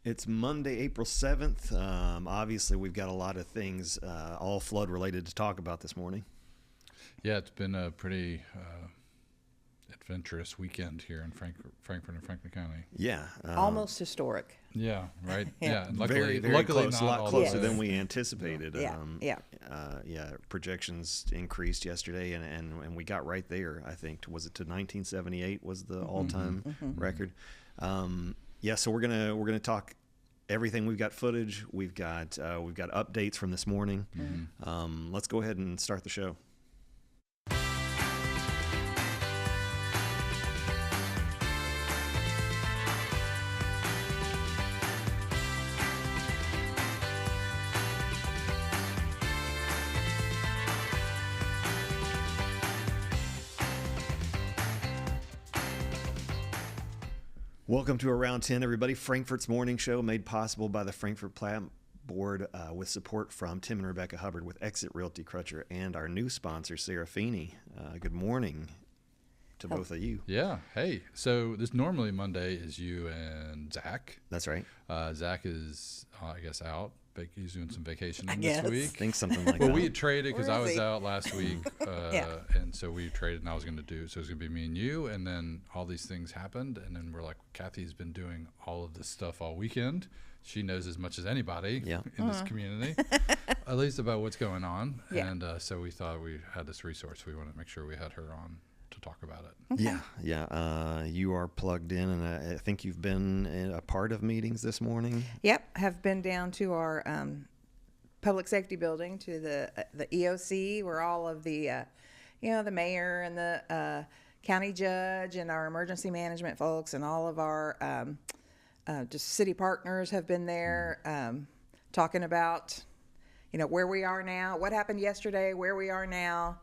It's Monday, April 7th. Obviously, we've got a lot of things all flood related to talk about this morning. Yeah, it's been a pretty adventurous weekend here in Frankfort and Franklin County. Yeah. Almost historic. Yeah, right? Yeah. Luckily, very luckily close, not a lot all closer the way. than we anticipated. Yeah. Projections increased yesterday, and we got right there, I think. Was it to 1978 was the all-time record? So we're gonna talk everything. We've got footage. We've got updates from this morning. Let's go ahead and start the show. Welcome to Around 10, everybody. Frankfort's morning show made possible by the Frankfort Plat Board with support from Tim and Rebecca Hubbard with Exit Realty Crutcher and our new sponsor, Sarah Feeney. Good morning to both of you. Yeah. Hey, so this normally Monday is you and Zach. That's right. Zach is, I guess, out. He's doing some vacationing guess. this week. I think something like Well, that. we had traded because Where I is was he? out last week, and so we traded, and I was going to do. So it was going to be me and you, and then all these things happened, and then we're like, Cathy's been doing all of this stuff all weekend. She knows as much as anybody in this community, at least about what's going on. Yeah. And so we thought we had this resource. We wanted to make sure we had her on to talk about it. Okay. Yeah. You are plugged in, and I think you've been a part of meetings this morning. Yep. Have been down to our public safety building, to the EOC, where all of the the mayor and the county judge and our emergency management folks and all of our just city partners have been there, talking about where we are now, what happened yesterday, where we are now,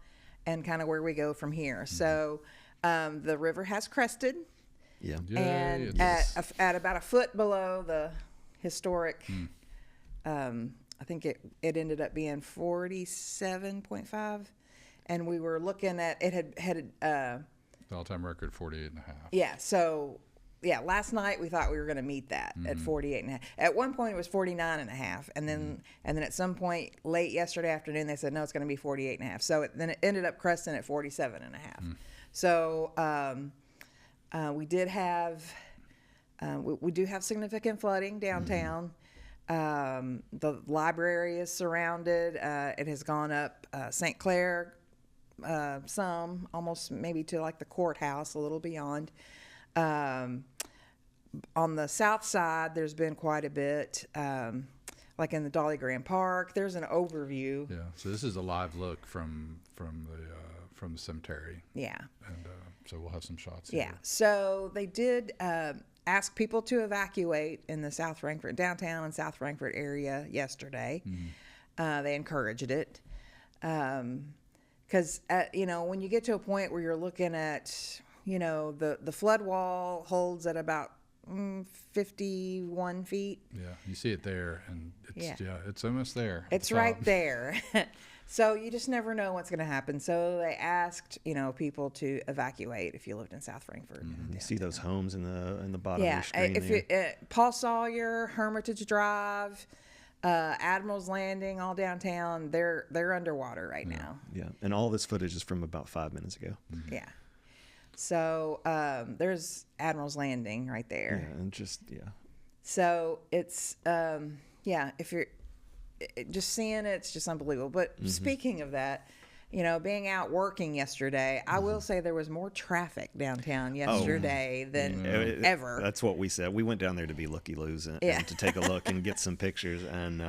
and kind of where we go from here. So the river has crested, Yeah. and at about a foot below the historic. I think it ended up being 47.5, and we were looking at it had The all-time record, 48.5. yeah. So yeah, last night we thought we were going to meet that at 48.5. At one point it was 49.5, and then at some point late yesterday afternoon they said no, it's going to be 48.5. So then it ended up cresting at 47.5. So we did have we do have significant flooding downtown. The library is surrounded. It has gone up St. Clair, some almost maybe to like the courthouse, a little beyond. On the south side, there's been quite a bit, like in the Dolly Graham Park. There's an overview. Yeah. So this is a live look from the cemetery. Yeah. And so we'll have some shots. Yeah. Here. So they did ask people to evacuate in the South Frankfort, downtown and South Frankfort area yesterday. They encouraged it. Because, when you get to a point where you're looking at, the flood wall holds at about 51 feet. Yeah, you see it there, and it's almost there. at It's the right top. there. So you just never know what's going to happen. So they asked, people to evacuate if you lived in South Frankfort. You see those homes in the bottom of Yeah, your screen if there. Paul Sawyer, Hermitage Drive, Admiral's Landing, all downtown, they're underwater right now. Yeah, and all this footage is from about 5 minutes ago. Yeah. So there's Admiral's Landing right there. Yeah, and So it's if you're just seeing it's just unbelievable. But speaking of that, being out working yesterday, I will say there was more traffic downtown yesterday than ever. That's what we said. We went down there to be looky-loos and to take a look and get some pictures. And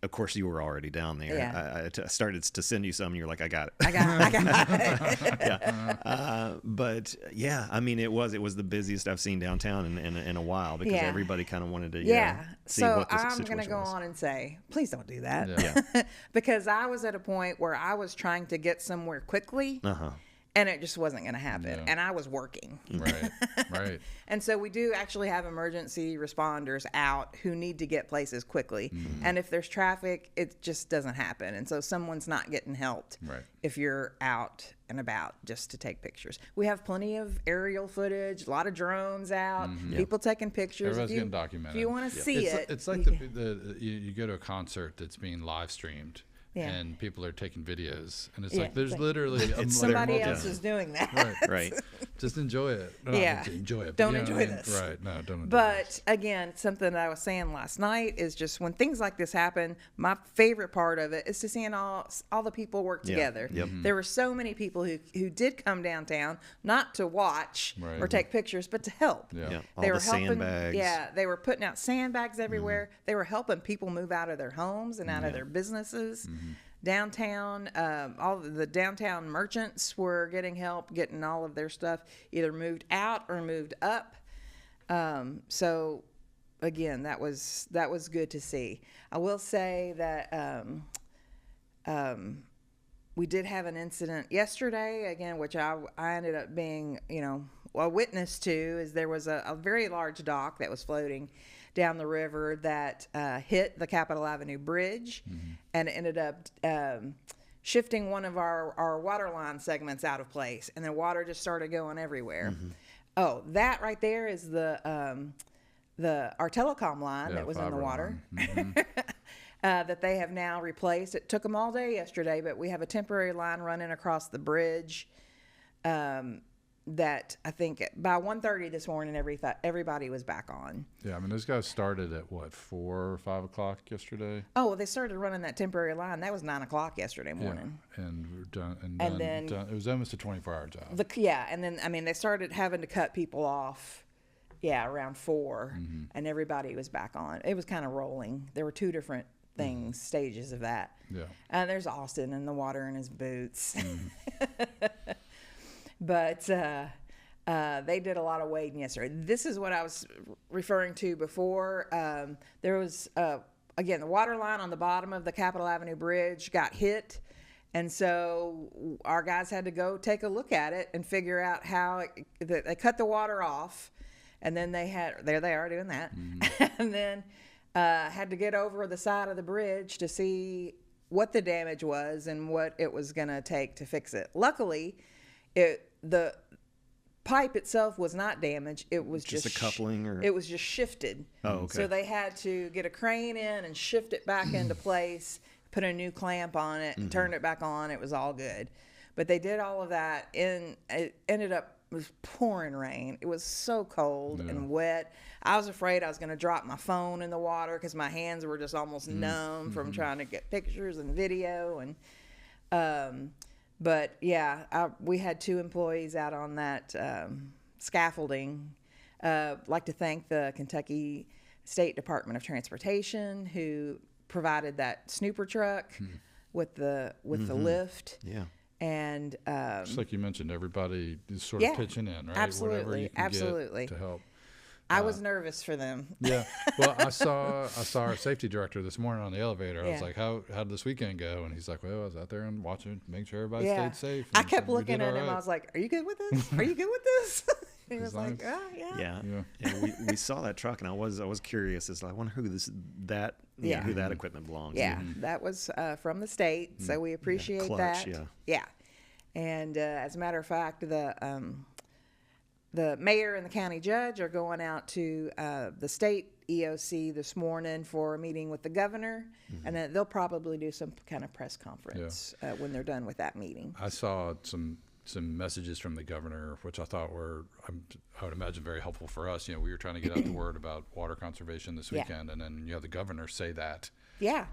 of course, you were already down there. Yeah. I started to send you some, and you're like, I got it. I got it. But yeah, I mean, it was the busiest I've seen downtown in a while because everybody kind of wanted to see so what the I'm situation going to go was. on and say, please don't do that. Yeah. Because I was at a point where I was trying to get somewhere quickly. and it just wasn't going to happen. Yeah. And I was working. Right. Right. And so we do actually have emergency responders out who need to get places quickly. And if there's traffic, it just doesn't happen. And so someone's not getting helped Right. if you're out and about just to take pictures. We have plenty of aerial footage, a lot of drones out, people taking pictures. Everybody's getting documented. If you want to see it. It's like you go to a concert that's being live streamed. Yeah. And people are taking videos, and it's Yeah. like there's literally Somebody else is doing that. Right. Right. Just enjoy it. No, Yeah. enjoy it. Don't you know enjoy what I mean? this. Right. No, don't enjoy But this. again, something that I was saying last night is just when things like this happen, my favorite part of it is to seeing all the people work together. Yep. There were so many people who did come downtown, not to watch Right. or take pictures, but to help. Yeah. Yeah. All They the were helping. sandbags. Yeah, they were putting out sandbags everywhere. They were helping people move out of their homes and out of their businesses. Downtown, all of the downtown merchants were getting help, getting all of their stuff either moved out or moved up. So, again, that was good to see. I will say that we did have an incident yesterday, again, which I ended up being, a witness to. Is there was a very large dock that was floating down the river that hit the Capitol Avenue Bridge, and it ended up shifting one of our water line segments out of place, and the water just started going everywhere. Oh, that right there is our telecom line that was in the fiber water. line. That they have now replaced. It took them all day yesterday, but we have a temporary line running across the bridge. That I think by 1:30 this morning, everybody was back on. Yeah, I mean, those guys started at what, 4 or 5 o'clock yesterday? Oh, well, they started running that temporary line. That was 9 o'clock yesterday morning. Yeah, and we're done. And then done. It was almost a 24-hour job. And then they started having to cut people off. Yeah, around 4, and everybody was back on. It was kind of rolling. There were 2 different things, stages of that. Yeah. And there's Austin in the water in his boots. But they did a lot of wading yesterday. This is what I was referring to before. There was, again, the water line on the bottom of the Capitol Avenue Bridge got hit. And so our guys had to go take a look at it and figure out how they cut the water off. And then there they are doing that. And then had to get over the side of the bridge to see what the damage was and what it was going to take to fix it. Luckily, the pipe itself was not damaged. It was just a coupling, or it was just shifted. Oh, okay. So they had to get a crane in and shift it back into place, put a new clamp on it, and turn it back on. It was all good. But they did all of that, and it ended up, it was pouring rain. It was so cold and wet. I was afraid I was going to drop my phone in the water because my hands were just almost numb from trying to get pictures and video. And but yeah, we had 2 employees out on that scaffolding. Like to thank the Kentucky State Department of Transportation who provided that snooper truck with the lift. Yeah. And Just like you mentioned, everybody is sort of pitching in, right? Absolutely, Whatever you can absolutely. get to help. I was nervous for them. Yeah. Well, I saw our safety director this morning on the elevator. I was Yeah. like, how did this weekend go? And he's like, well, I was out there and watching, making sure everybody Yeah. stayed safe. I And kept we looking did at all him. right. I was like, "Are you good with this? Are you good with this?" He was like, nice. "Oh, yeah." Yeah. Yeah. Yeah, we saw that truck, and I was curious. As I wonder who who that equipment belongs Yeah, to. that was from the state, so we appreciate Clutch, that. yeah. Yeah. And as a matter of fact, the mayor and the county judge are going out to the state EOC this morning for a meeting with the governor, and then they'll probably do some kind of press conference when they're done with that meeting. I saw some messages from the governor, which I thought were, I would imagine, very helpful for us. We were trying to get out the word about water conservation this weekend, and then the governor say that. Yeah.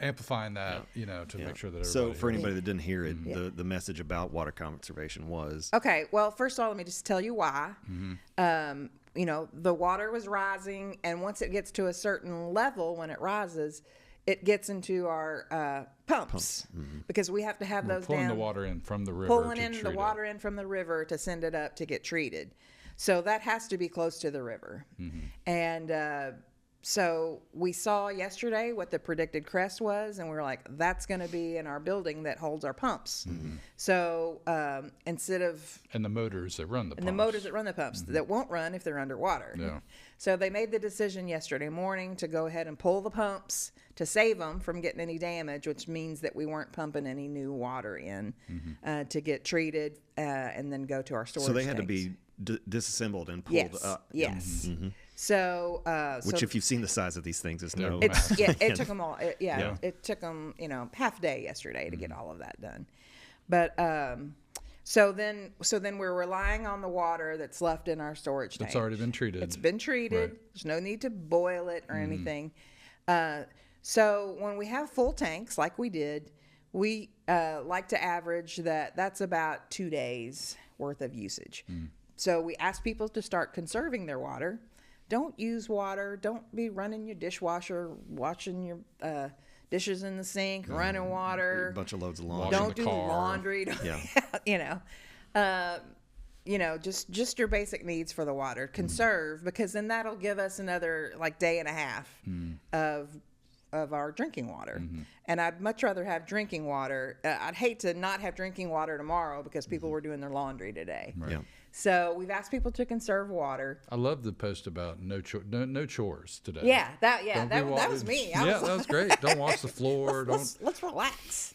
Amplifying that, to make sure that everybody. So for hears. anybody that didn't hear it, the message about water conservation was Okay. Well, first of all, let me just tell you why. The water was rising, and once it gets to a certain level, when it rises, it gets into our pumps because we have to have those pulling down. the water in from the river. Pulling to in the treat water it. in from the river to send it up to get treated. So that has to be close to the river. And So we saw yesterday what the predicted crest was, and we were like, that's going to be in our building that holds our pumps. So instead of... And the motors that run the pumps. And the motors that run the pumps that won't run if they're underwater. Yeah. So they made the decision yesterday morning to go ahead and pull the pumps to save them from getting any damage, which means that we weren't pumping any new water in to get treated and then go to our storage So they had to tanks. be disassembled and pulled up. Yes. So, Which, if you've seen the size of these things, is no. it's it took them all. It took them half a day yesterday to get all of that done. But so then we're relying on the water that's left in our storage tank. It's already been treated. It's been treated. Right. There's no need to boil it or anything. So when we have full tanks like we did, we like to average that's about 2 days worth of usage. So we ask people to start conserving their water. Don't use water. Don't be running your dishwasher, washing your dishes in the sink, running water. A bunch of loads of laundry. Don't do laundry. Just your basic needs for the water. Conserve, because then that'll give us another day and a half of our drinking water. And I'd much rather have drinking water. I'd hate to not have drinking water tomorrow because people were doing their laundry today. Right. Yeah. So we've asked people to conserve water. I love the post about no chores today. Yeah, that was me. That was great. Don't wash the floor. Let's relax.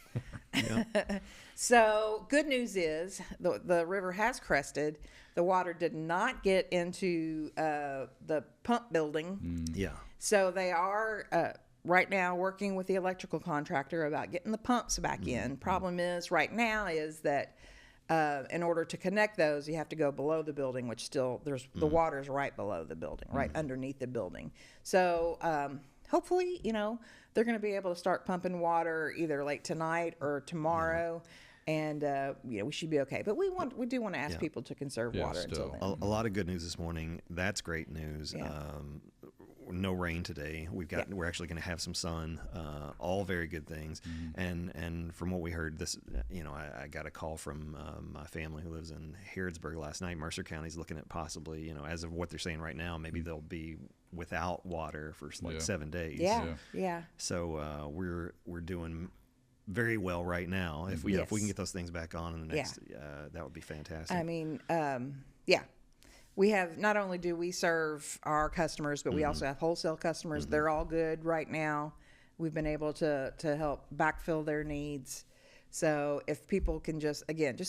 So good news is the river has crested. The water did not get into the pump building. Yeah. So they are right now working with the electrical contractor about getting the pumps back in. Problem is right now is that in order to connect those, you have to go below the building, which still the water's right below the building, right underneath the building. So hopefully, they're going to be able to start pumping water either late tonight or tomorrow. And we should be okay. But we do want to ask people to conserve water until then. A lot of good news this morning. That's great news. Yeah. No rain today. We're actually going to have some sun. All very good things. And from what we heard, I got a call from my family who lives in Harrodsburg last night. Mercer County's looking at possibly, as of what they're saying right now, maybe they'll be without water for 7 days. Yeah. So we're doing very well right now. If we can get those things back on in the next, that would be fantastic. I mean, we have, not only do we serve our customers, but we also have wholesale customers. They're all good right now. We've been able to help backfill their needs. So if people can just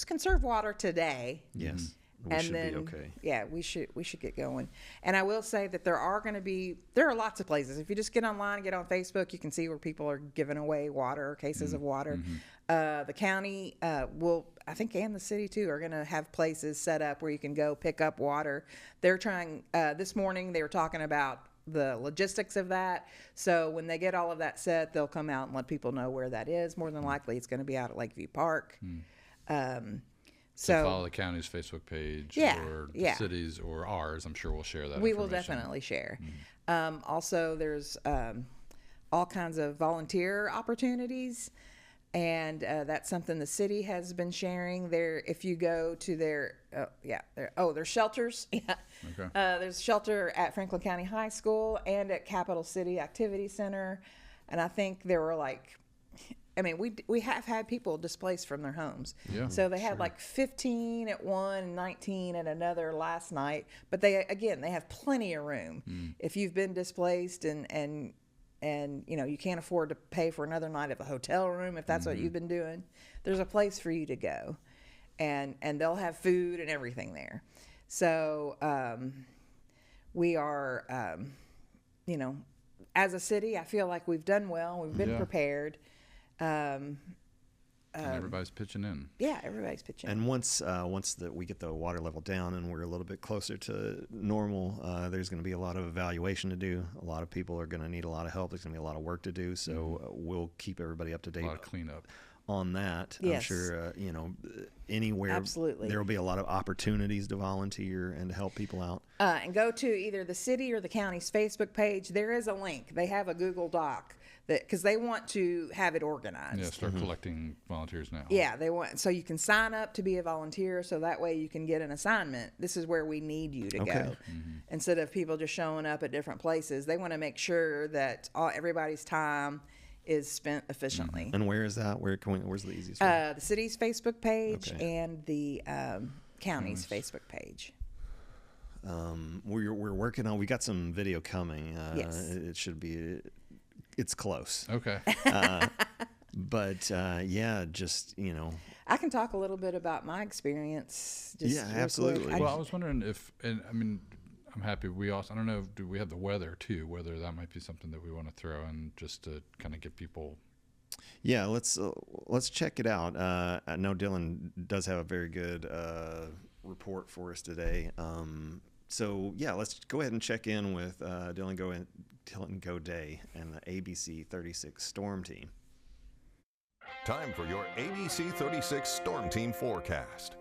conserve water today. Yes. We and should then, be okay. Yeah, we should get going. And I will say that there are lots of places. If you just get online, get on Facebook, you can see where people are giving away water, cases of water. The county I think, and the city too, are going to have places set up where you can go pick up water. They're trying, this morning they were talking about the logistics of that. So when they get all of that set, they'll come out and let people know where that is. More than likely, it's going to be out at Lakeview Park. So follow the county's Facebook page or the city's or ours. I'm sure we'll share that. We will definitely share. Also, there's all kinds of volunteer opportunities, and that's something the city has been sharing. There, if you go to there's shelters. Yeah, okay. There's a shelter at Franklin County High School and at Capital City Activity Center, and I think there were we have had people displaced from their homes. Yeah, so they had 15 at one and 19 at another last night. But they have plenty of room. If you've been displaced and you can't afford to pay for another night at the hotel room, if that's what you've been doing, there's a place for you to go, and they'll have food and everything there. So we are, as a city, I feel like we've done well. We've been prepared. And everybody's pitching in. Yeah, everybody's pitching in. And once we get the water level down and we're a little bit closer to normal, there's going to be a lot of evaluation to do. A lot of people are going to need a lot of help. There's going to be a lot of work to do. So we'll keep everybody up to date. A lot of cleanup on that. Yes. I'm sure, anywhere absolutely there will be a lot of opportunities to volunteer and to help people out. And go to either the city or the county's Facebook page. There is a link. They have a Google Doc because they want to have it organized. Yeah, start collecting volunteers now. Yeah, they want, so you can sign up to be a volunteer, so that way you can get an assignment. This is where we need you to go. Instead of people just showing up at different places, they want to make sure that everybody's time is spent efficiently. And where is that? Where's the easiest way? The city's Facebook page and the county's Facebook page. We're working on. We got some video coming. Yes. It should be. It's close. Okay. But yeah, just I can talk a little bit about my experience. Just Yeah, real absolutely. quick. Well, I was wondering if, and I mean, I'm happy. I don't know, do we have the weather too? Whether that might be something that we want to throw in just to kind of get people. Yeah, let's check it out. I know Dylan does have a very good report for us today. So yeah, let's go ahead and check in with Dylan Goday and the ABC 36 Storm Team. Time for your ABC 36 Storm Team forecast.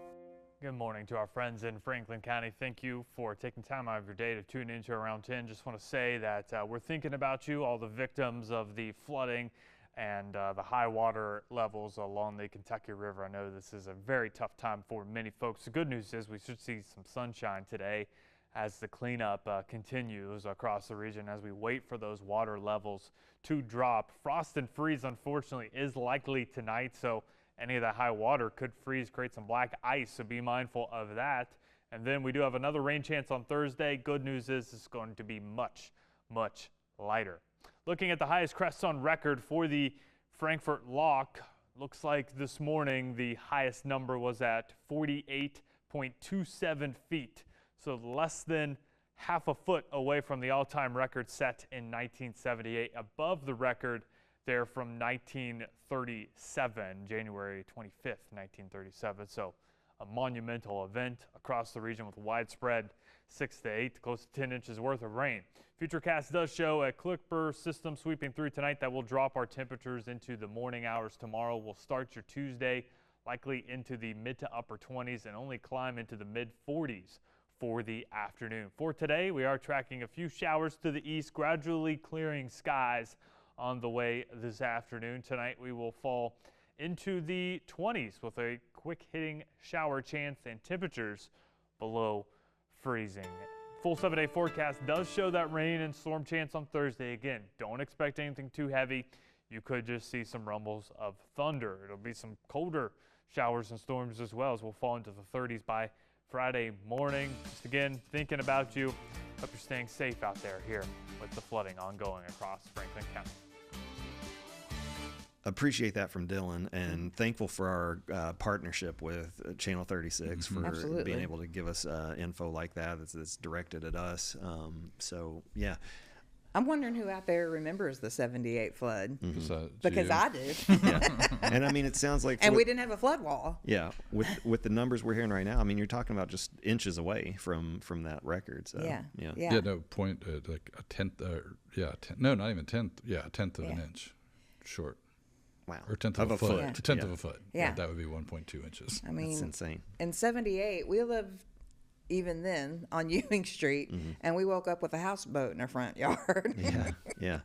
Good morning to our friends in Franklin County. Thank you for taking time out of your day to tune into Around 10. Just want to say that we're thinking about you, all the victims of the flooding and the high water levels along the Kentucky River. I know this is a very tough time for many folks. The good news is we should see some sunshine today as the cleanup continues across the region as we wait for those water levels to drop. Frost and freeze, unfortunately, is likely tonight, so any of that high water could freeze, create some black ice, so be mindful of that. And then we do have another rain chance on Thursday. Good news is it's going to be much, much lighter. Looking at the highest crests on record for the Frankfort Lock, looks like this morning the highest number was at 48.27 feet. So less than half a foot away from the all-time record set in 1978, above the record there from 1937, January 25th, 1937. So a monumental event across the region with widespread 6 to 8, close to 10 inches worth of rain. Futurecast does show a clipper system sweeping through tonight that will drop our temperatures into the morning hours tomorrow. We'll start your Tuesday likely into the mid to upper 20s and only climb into the mid 40s for the afternoon. For today, we are tracking a few showers to the east, gradually clearing skies on the way this afternoon. Tonight, we will fall into the 20s with a quick hitting shower chance and temperatures below freezing. Full 7-day forecast does show that rain and storm chance on Thursday. Again, don't expect anything too heavy. You could just see some rumbles of thunder. It'll be some colder showers and storms as well as we'll fall into the 30s by Friday morning. Just again, thinking about you. Hope you're staying safe out there here with the flooding ongoing across Franklin County. Appreciate that from Dylan, and thankful for our partnership with Channel 36 for Absolutely. being able to give us info like that that's directed at us. So yeah. I'm wondering who out there remembers the 78 flood. Besides Because you. I do. Yeah. And I mean, it sounds like And we didn't have a flood wall. Yeah, with the numbers we're hearing right now, I mean, you're talking about just inches away from that record. So Yeah. yeah. Yeah, no, like a tenth, no, not even tenth, a tenth of an Yeah. inch short. Wow. Or tenth of a foot. Yeah. A tenth of a foot. Yeah. That would be 1.2 inches. I mean, That's insane. in 78, we lived even then on Ewing Street, and we woke up with a houseboat in our front yard. Yeah.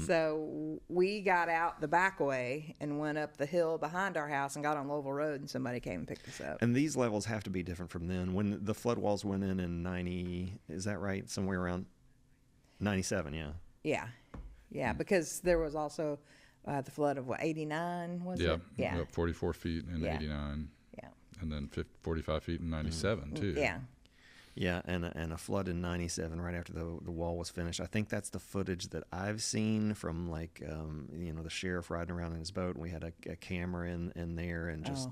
So we got out the back way and went up the hill behind our house and got on Louisville Road, and somebody came and picked us up. And these levels have to be different from then. When the flood walls went in 90, is that right? Somewhere around 97, yeah. Yeah, because there was also the flood of 89, was it? Yeah. 44 feet in Yeah. 89. Yeah. And then 45 feet in 97, too. Yeah. Yeah, and a flood in 97 right after the wall was finished. I think that's the footage that I've seen from like the sheriff riding around in his boat. And we had a camera in there and just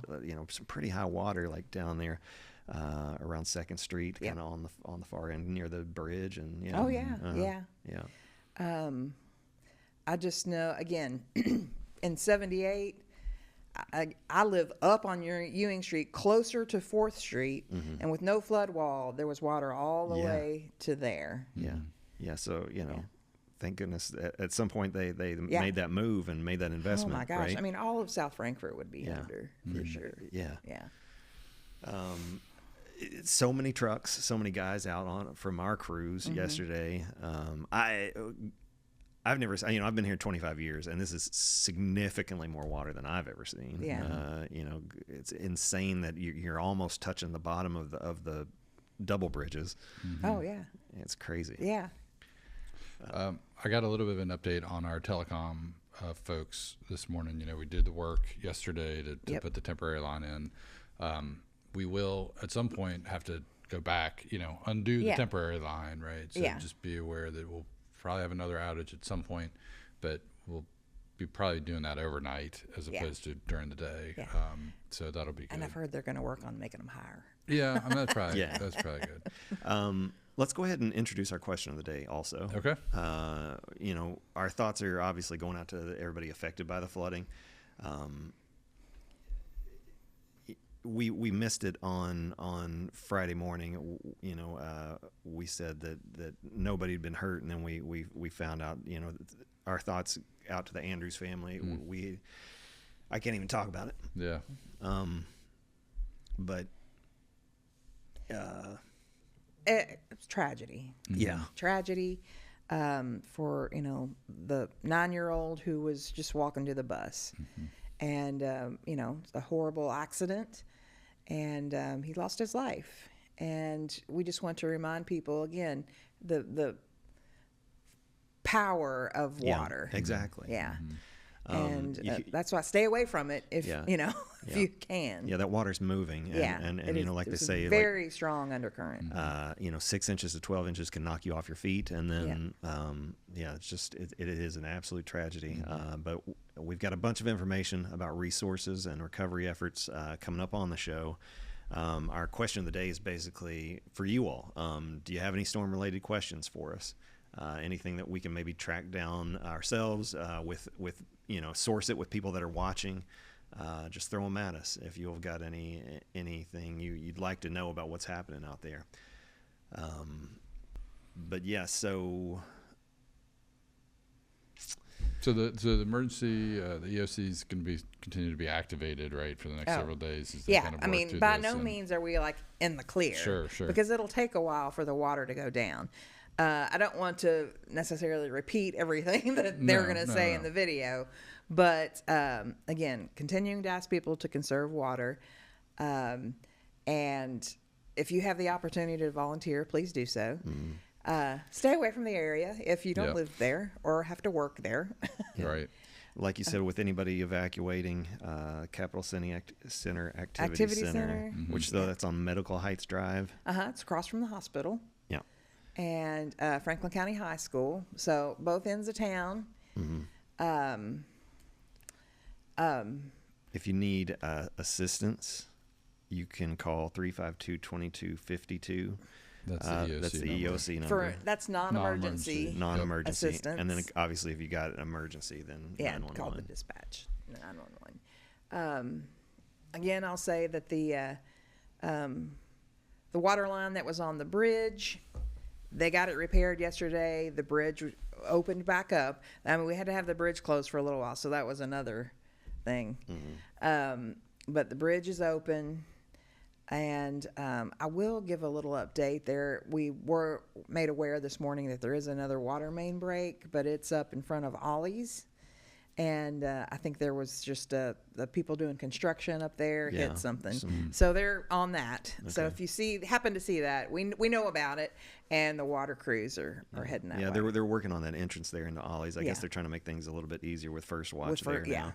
some pretty high water like down there around 2nd Street, kind of on the far end near the bridge. And yeah. I just know, again, in 78, I live up on Ewing Street, closer to 4th Street, and with no flood wall, there was water all the way to there. Yeah. So thank goodness at some point they made that move and made that investment. Oh my gosh! Right? I mean, all of South Frankfort would be under for sure. Yeah. Yeah. So many trucks, so many guys out on from our crews yesterday. I've never, I've been here 25 years, and this is significantly more water than I've ever seen. Yeah. It's insane that you're almost touching the bottom of the double bridges. Oh yeah. It's crazy. Yeah. I got a little bit of an update on our telecom folks this morning. We did the work yesterday to put the temporary line in. We will at some point have to go back, undo the temporary line, right? So just be aware that we'll probably have another outage at some point, but we'll be probably doing that overnight as opposed to during the day. Yeah. So that'll be good. And I've heard they're going to work on making them higher. Yeah, that's probably that's probably good. Let's go ahead and introduce our question of the day also. Okay. Our thoughts are obviously going out to everybody affected by the flooding. We missed it on Friday morning. We said that nobody had been hurt, and then we found out. Our thoughts out to the Andrews family. I can't even talk about it. Yeah. But It's tragedy. Yeah. Tragedy for the 9-year-old who was just walking to the bus, and it's a horrible accident, and he lost his life. And we just want to remind people again the power of water. Yeah, exactly. Yeah. And that's why stay away from it if if you can. Yeah, that water's moving. And like they say, very strong undercurrent. 6 inches to 12 inches can knock you off your feet, and then it's just it is an absolute tragedy. But we've got a bunch of information about resources and recovery efforts coming up on the show. Our question of the day is basically for you all. Do you have any storm-related questions for us? Anything that we can maybe track down ourselves with source it with people that are watching. Just throw them at us if you've got anything you'd like to know about what's happening out there. So the emergency, the EOC is going to continue to be activated, right, for the next several days. As they kind of work by no means are we like in the clear. Sure. Because it'll take a while for the water to go down. I don't want to necessarily repeat everything that they're going to say in the video, but again, continuing to ask people to conserve water, and if you have the opportunity to volunteer, please do so. Stay away from the area if you don't live there or have to work there. Right. Like you said, with anybody evacuating, Capital Center Activity Center, which that's on Medical Heights Drive. It's across from the hospital. Yeah. And Franklin County High School, so both ends of town. If you need assistance, you can call 352-2252. That's the EOC that's the number. EOC number. That's non-emergency assistance. And then obviously if you got an emergency, then 911. Call the dispatch 911. Again, I'll say that the water line that was on the bridge, they got it repaired yesterday. The bridge opened back up. I mean, we had to have the bridge closed for a little while, so that was another thing. But the bridge is open, and I will give a little update there. We were made aware this morning that there is another water main break, but it's up in front of Ollie's. And I think there was just the people doing construction up there hit something. So they're on that. Okay. So if you happen to see that, we know about it, and the water crews are heading that way. Yeah, they're working on that entrance there into Ollie's. I guess they're trying to make things a little bit easier with First Watch now.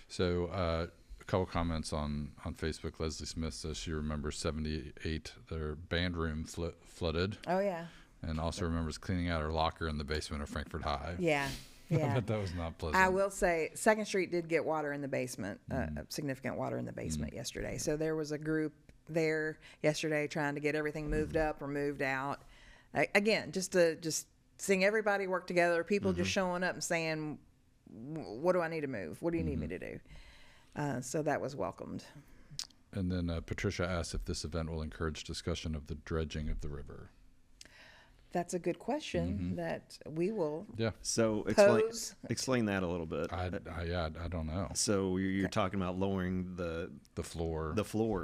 So a couple comments on Facebook. Leslie Smith says she remembers 78, their band room flooded. Oh, yeah. And also remembers cleaning out her locker in the basement of Frankfurt High. Yeah. That was not pleasant. I will say 2nd Street did get water in the basement, significant water in the basement yesterday. So there was a group there yesterday trying to get everything moved up or moved out. Again, just seeing everybody work together, people just showing up and saying, what do I need to move? What do you need me to do? So that was welcomed. And then Patricia asked if this event will encourage discussion of the dredging of the river. That's a good question that we will So explain that a little bit. I don't know. So you're talking about lowering the floor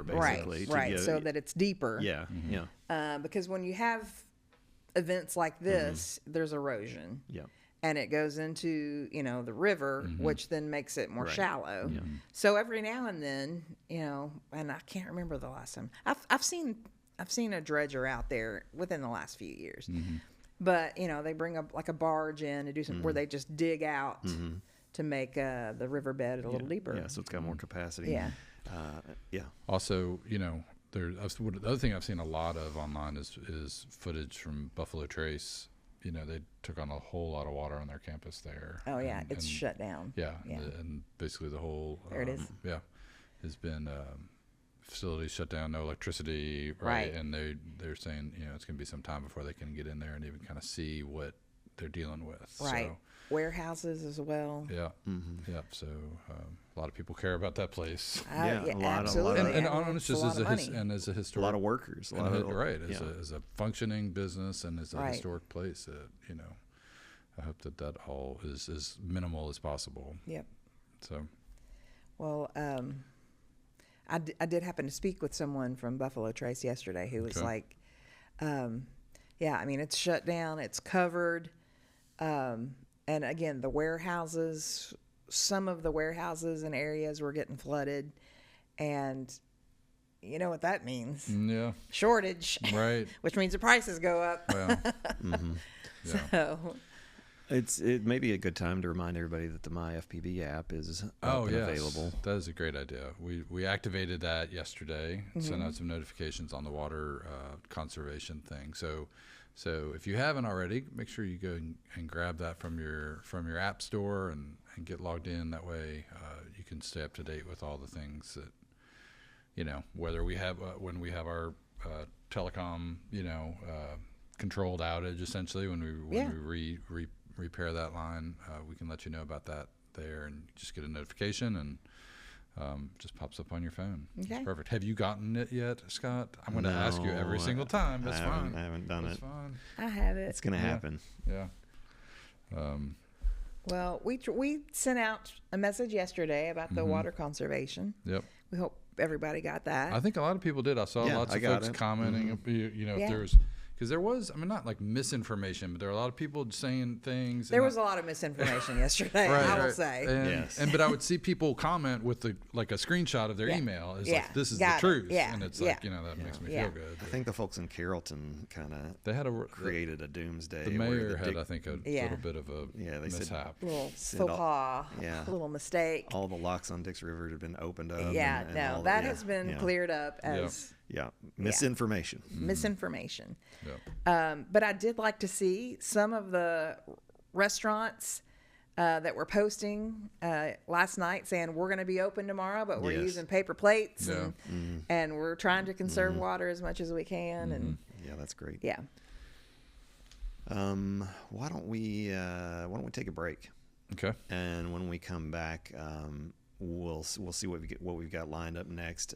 basically. Right, so that it's deeper. Yeah, Because when you have events like this, there's erosion. Yeah. And it goes into, the river, which then makes it more shallow. Yeah. So every now and then, and I can't remember the last time I've seen a dredger out there within the last few years. But they bring like a barge in to do some where they just dig out to make the riverbed a little deeper. Yeah, so it's got more capacity. Yeah. Also, the other thing I've seen a lot of online is footage from Buffalo Trace. They took on a whole lot of water on their campus there. Oh yeah, it's shut down. Yeah, and basically the whole there it is. Yeah, has been facilities shut down, no electricity, right? And they're saying it's going to be some time before they can get in there and even kind of see what they're dealing with. Right. So, warehouses as well. Yeah. Yeah. So a lot of people care about that place. Absolutely. And honestly, as a historic, a lot of workers, as a functioning business and as a historic place, I hope that all is as minimal as possible. Yep. So. Well, I did happen to speak with someone from Buffalo Trace yesterday who was like, it's shut down, it's covered. And again, the warehouses, some of the warehouses and areas were getting flooded. And you know what that means? Yeah. Shortage. Right. Which means the prices go up. Well, So. It may be a good time to remind everybody that the MyFPB app is available. That is a great idea. We activated that yesterday, sent out some notifications on the water conservation thing. So if you haven't already, make sure you go and grab that from your app store and get logged in. That way you can stay up to date with all the things that, whether we have when we have our telecom, controlled outage, essentially, when we repair that line, we can let you know about that there and just get a notification and just pops up on your phone. Okay. It's perfect. Have you gotten it yet, Scott? I'm going to ask you every single time. That's fine. I haven't done That's it. Fine. I have it. It's going to happen. Yeah. Well, we sent out a message yesterday about the water conservation. Yep. We hope everybody got that. I think a lot of people did. I saw lots of folks commenting. If there's because there was, not like misinformation, but there were a lot of people saying things. There was a lot of misinformation yesterday, I will say. But I would see people comment with a screenshot of their email. It's like, this is the truth. Yeah. And it's like, that makes me feel good. I think the folks in Carrollton kind of created a doomsday. The mayor had, I think, a little bit of a mishap. A little faux pas, a little mistake. All the locks on Dix River had been opened up. Yeah, that has been cleared up as... Misinformation. Misinformation. Yep. But I did like to see some of the restaurants that were posting last night saying we're going to be open tomorrow, but we're using paper plates and we're trying to conserve water as much as we can. And that's great. Yeah. Why don't we take a break? Okay. And when we come back, we'll see what we've got lined up next.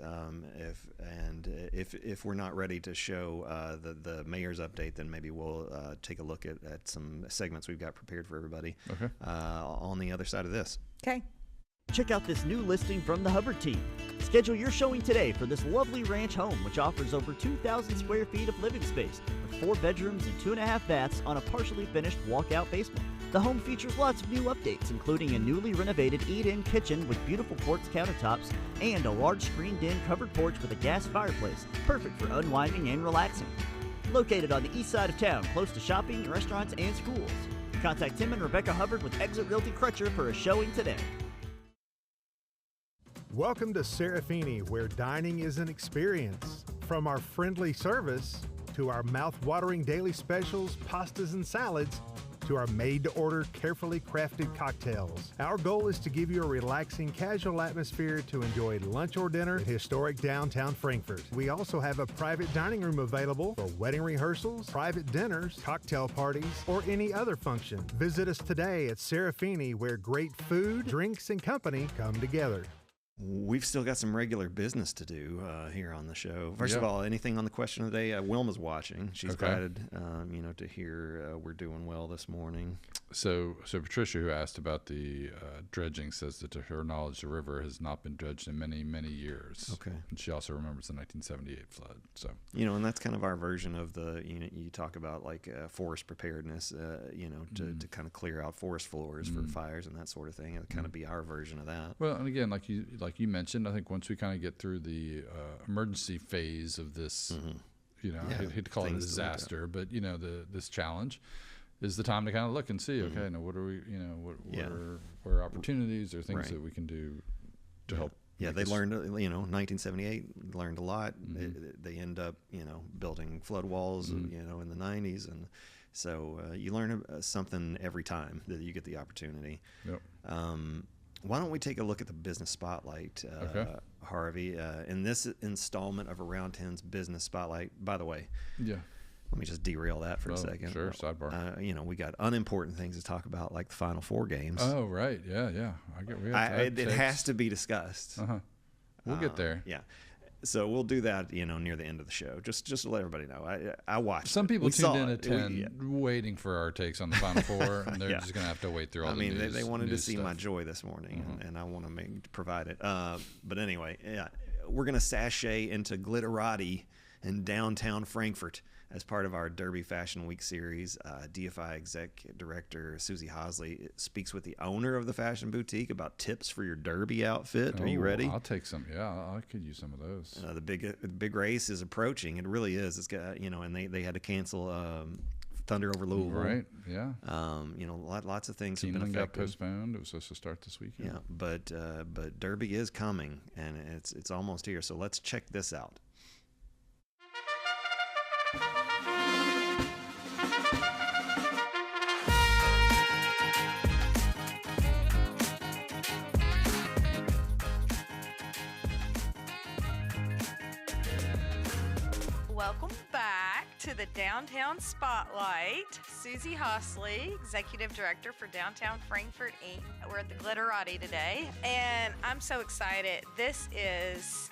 If we're not ready to show the mayor's update, then maybe we'll take a look at some segments we've got prepared for everybody. Okay. On the other side of this. Okay. Check out this new listing from the Hubbard team. Schedule your showing today for this lovely ranch home, which offers over 2,000 square feet of living space with 4 bedrooms and 2.5 baths on a partially finished walkout basement. The home features lots of new updates, including a newly renovated eat-in kitchen with beautiful quartz countertops and a large screened-in covered porch with a gas fireplace, perfect for unwinding and relaxing. Located on the east side of town, close to shopping, restaurants, and schools. Contact Tim and Rebecca Hubbard with Exit Realty Crutcher for a showing today. Welcome to Serafini, where dining is an experience. From our friendly service to our mouth-watering daily specials, pastas, and salads, to our made-to-order, carefully crafted cocktails. Our goal is to give you a relaxing, casual atmosphere to enjoy lunch or dinner in historic downtown Frankfort. We also have a private dining room available for wedding rehearsals, private dinners, cocktail parties, or any other function. Visit us today at Serafini, where great food, drinks, and company come together. We've still got some regular business to do here on the show. First of all, anything on the question of the day? Wilma's watching. She's glad, to hear we're doing well this morning. So Patricia, who asked about the dredging, says that to her knowledge, the river has not been dredged in many, many years. Okay. And she also remembers the 1978 flood. So and that's kind of our version of the, you talk about like forest preparedness, to kind of clear out forest floors for fires and that sort of thing. It'll kind of be our version of that. Well, and again, like you mentioned, I think once we kind of get through the emergency phase of this, I hate to call it a disaster, but this challenge is the time to kind of look and see, okay, now what are we, what are opportunities or things that we can do to help. Yeah, they learned, 1978 learned a lot. They end up, building flood walls, in the 90s. And so you learn something every time that you get the opportunity. Yep. Why don't we take a look at the business spotlight, Harvey? In this installment of Around 10's Business Spotlight, by the way. Yeah. Let me just derail that for a second. Sure, sidebar. We got unimportant things to talk about, like the Final Four games. Oh, right. Yeah. It has to be discussed. We'll get there. Yeah. So we'll do that, near the end of the show, just to let everybody know. I watched. Some people tuned in at 10, waiting for our takes on the Final Four, and they're just going to have to wait through all the news. They wanted to see stuff. my joy this morning, and I want to provide it. But anyway, we're going to sashay into Glitterati in downtown Frankfurt as part of our Derby Fashion Week series. DFI Exec Director Susie Hosley speaks with the owner of the fashion boutique about tips for your Derby outfit. Are you ready? I'll take some. Yeah, I could use some of those. The big race is approaching. It really is. It's got, and they had to cancel Thunder over Louisville. Right. Yeah. Lots of things Keeneland have been affected. Got postponed. It was supposed to start this weekend. Yeah, but Derby is coming, and it's almost here. So let's check this out. Welcome back to the Downtown Spotlight. Susie Hosley, Executive Director for Downtown Frankfurt, Inc. We're at the Glitterati today, and I'm so excited. This is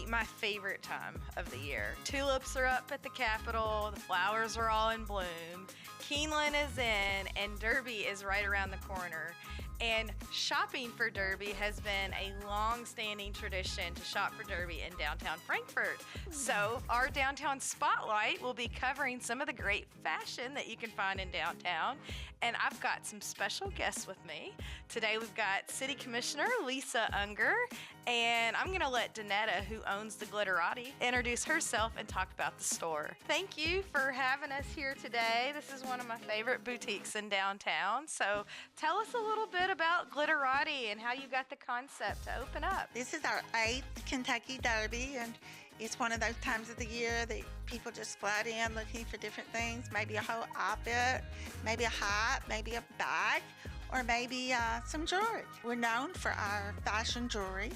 my favorite time of the year. Tulips are up at the Capitol, the flowers are all in bloom, Keeneland is in, and Derby is right around the corner. And shopping for Derby has been a long-standing tradition to shop for Derby in downtown Frankfurt. So our Downtown Spotlight will be covering some of the great fashion that you can find in downtown. And I've got some special guests with me. Today we've got City Commissioner Lisa Unger, and I'm going to let Danetta, who owns the Glitterati, introduce herself and talk about the store. Thank you for having us here today. This is one of my favorite boutiques in downtown. So tell us a little bit about Glitterati and how you got the concept to open up. This is our 8th Kentucky Derby, and it's one of those times of the year that people just flood in looking for different things, maybe a whole outfit, maybe a hat, maybe a bag, or maybe some jewelry. We're known for our fashion jewelry.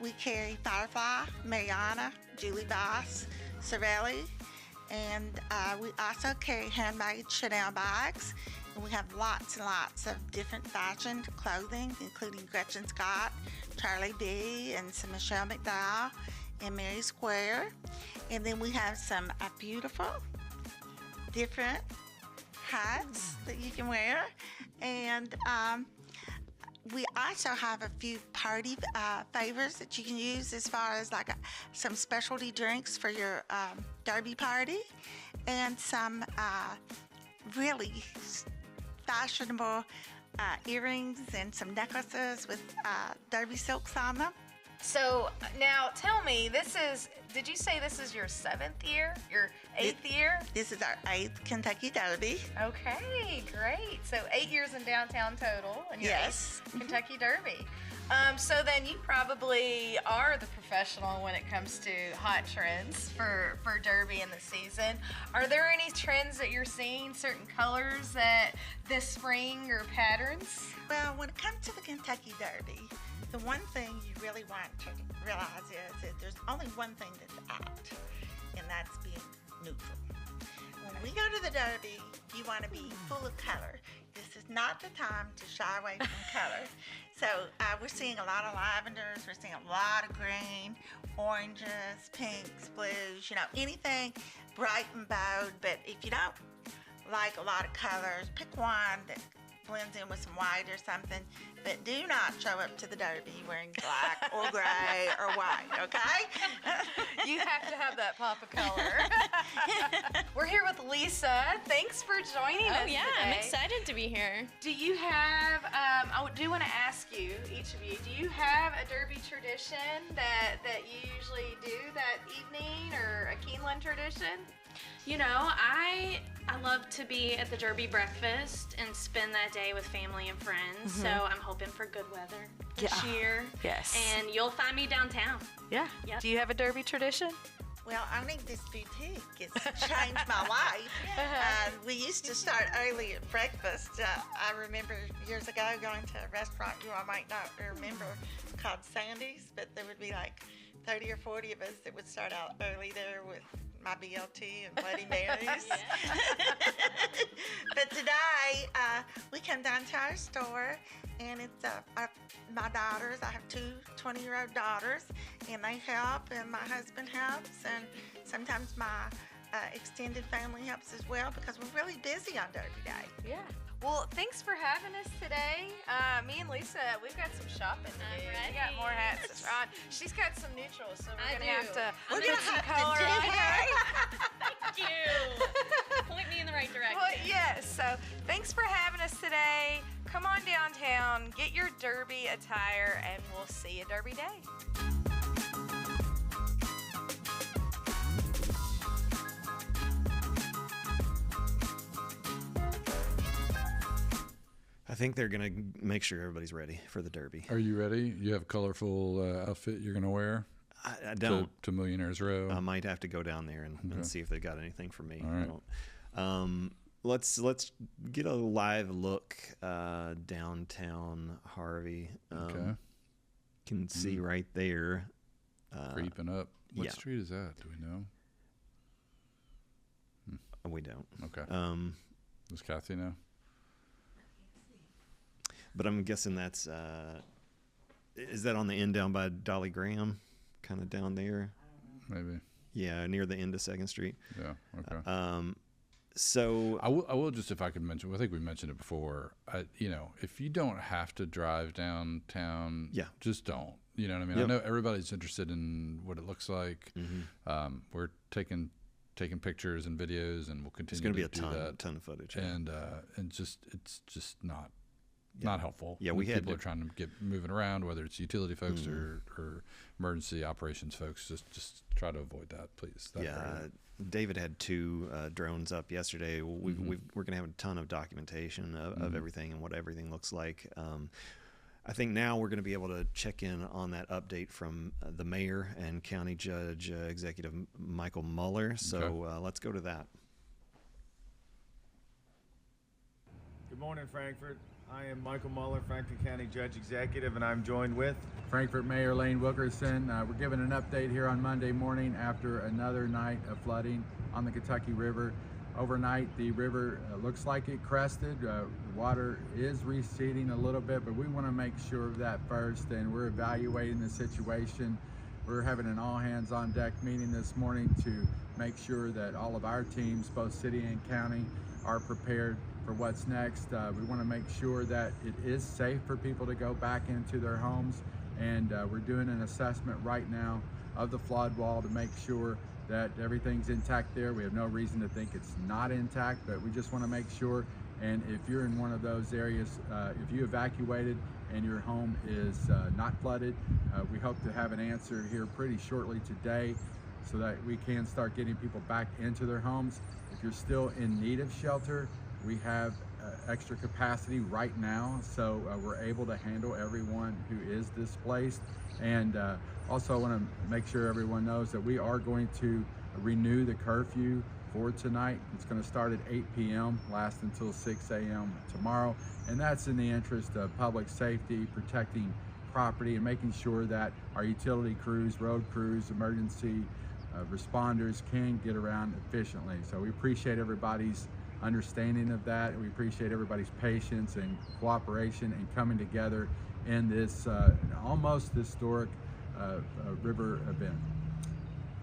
We carry Firefly, Mariana, Julie Bass, Sorelli, and we also carry handmade Chanel bags. And we have lots and lots of different fashion clothing, including Gretchen Scott, Charlie B, and some Michelle McDowell, and Mary Square. And then we have some beautiful different hats that you can wear. And we also have a few party favors that you can use as far as like some specialty drinks for your Derby party, and some really fashionable earrings and some necklaces with Derby silks on them. So now tell me, did you say this is your 7th year? Your 8th year? This is our 8th Kentucky Derby. Okay, great. So 8 years in downtown total, and your 8th Kentucky Derby. So then you probably are the professional when it comes to hot trends for Derby in the season. Are there any trends that you're seeing, certain colors that this spring or patterns? Well, when it comes to the Kentucky Derby, the one thing you really want to realize is that there's only one thing that's out, and that's being neutral. When we go to the Derby, you want to be full of color. This is not the time to shy away from color. So we're we're seeing a lot of lavenders, we're seeing a lot of green, oranges, pinks, blues, anything bright and bold. But if you don't like a lot of colors, pick one that blends in with some white or something, but do not show up to the Derby wearing black or gray or white, okay? You have to have that pop of color. We're here with Lisa. Thanks for joining us yeah, today. I'm excited to be here. Do you have, I do want to ask you, each of you, do you have a Derby tradition that you usually do that evening, or a Keeneland tradition? I love to be at the Derby breakfast and spend that day with family and friends. So I'm hoping for good weather this year. Yes. And you'll find me downtown. Yeah. Yep. Do you have a Derby tradition? Well, I think this boutique has changed my life. We used to start early at breakfast. I remember years ago going to a restaurant you all might not remember called Sandy's, but there would be like 30 or 40 of us that would start out early there with my BLT and Bloody Marys. But today, we come down to our store, and it's my daughters. I have two 20-year-old daughters, and they help, and my husband helps, and sometimes my extended family helps as well, because we're really busy on Derby Day. Yeah. Well, thanks for having us today. Me and Lisa, we've got some shopping to do. We got more hats to try on. She's got some neutrals, so we're gonna have to put some color on her. Thank you. Point me in the right direction. Well, yes. So thanks for having us today. Come on downtown, get your Derby attire, and we'll see you Derby Day. I think they're going to make sure everybody's ready for the Derby. Are you ready? You have a colorful outfit you're going to wear? I don't. To Millionaires Row? I might have to go down there and see if they got anything for me. All right. I don't. Let's get a live look downtown Harvey. Okay. Can see right there. Creeping up. What yeah. street is that? Do we know? We don't. Okay. Does Cathy know? But I'm guessing that's is that on the end down by Dolly Graham, kind of down there? Maybe. Yeah, near the end of 2nd Street. Yeah. Okay. So I will just, if I could mention, I think we mentioned it before. If you don't have to drive downtown, just don't. You know what I mean? Yep. I know everybody's interested in what it looks like. Mm-hmm. We're taking pictures and videos, and we'll continue. It's going to be a ton of footage, and it's just not. Not helpful. Yeah, people are trying to get moving around, whether it's utility folks or emergency operations folks. Just try to avoid that, please. David had 2 drones up yesterday. We're going to have a ton of documentation of everything and what everything looks like. I think now we're going to be able to check in on that update from the mayor and county judge executive Michael Muller. So let's go to that. Good morning, Frankfort. I am Michael Muller, Franklin County Judge Executive, and I'm joined with Frankfort Mayor Lane Wilkerson. We're giving an update here on Monday morning after another night of flooding on the Kentucky River. Overnight, the river looks like it crested. The water is receding a little bit, but we want to make sure of that first, and we're evaluating the situation. We're having an all-hands-on-deck meeting this morning to make sure that all of our teams, both city and county, are prepared for what's next. We want to make sure that it is safe for people to go back into their homes, and we're doing an assessment right now of the flood wall to make sure that everything's intact there. We have no reason to think it's not intact, but we just want to make sure. And if you're in one of those areas, if you evacuated and your home is not flooded, we hope to have an answer here pretty shortly today so that we can start getting people back into their homes. If you're still in need of shelter, we have extra capacity right now, so we're able to handle everyone who is displaced. And also I want to make sure everyone knows that we are going to renew the curfew for tonight. It's going to start at 8 p.m., last until 6 a.m. tomorrow, and that's in the interest of public safety, protecting property, and making sure that our utility crews, road crews, emergency responders can get around efficiently. So we appreciate everybody's understanding of that, and we appreciate everybody's patience and cooperation and coming together in this almost historic river event.